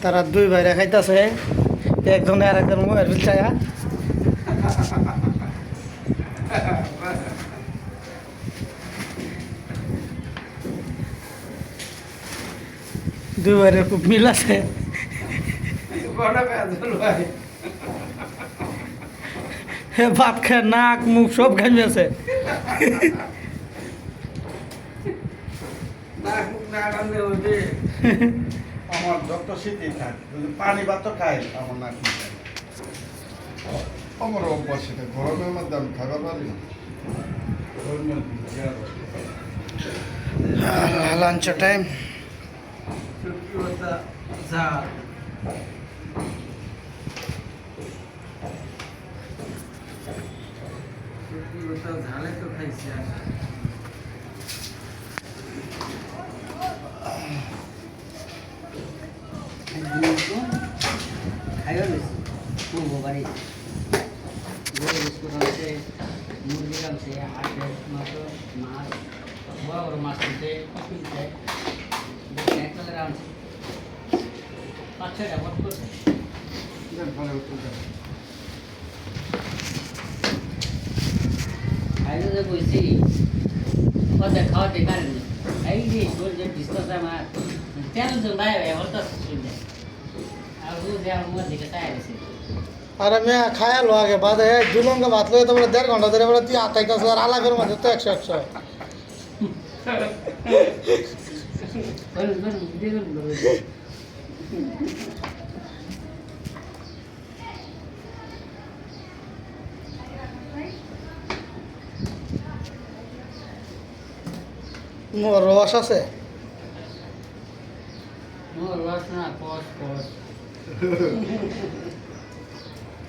তারা দুই ভাইরা খাইতেছে একজনে আর একজন মুয়ের চায়া দুই ভাইয়ের খুব মিল আছে ভাত খায় নাক মুখ সব ঘামি আছে আমার যত শীতই থাক পানি ভাত তো খাই আমার নাক আমার অভ্যাস সেটা গরমের মধ্যে আমি খাবার পারি না লাঞ্চ টাইম ঝালে তো খাইছি খাইও বেশি পূর্ব বাড়ি বিস্কুট আনছে মুরগি আনছে হাঁসের মাছ মাছ বড় বড় মাছ কিনছে কিনছে এক কালার আনছে 5-6টা ভর্তি করছে খাইতে যে বলছি ওদের খাওয়াতে কারেন এই যে শরীরে ডিস্টার্স আমার তেল তো নাই হলতা শুনলে আর ও যে আমার দিকে তাই আছে আর আমি খায়া লো আগে বাদে দুলঙ্গা ভাত লয়ে তো 1.5 ঘন্টা ধরে বলে তুই আতাইতাছ আর আলাপের মধ্যে তো 100 বলুন বলুন দেখুন মোর রস আছে রস না কষ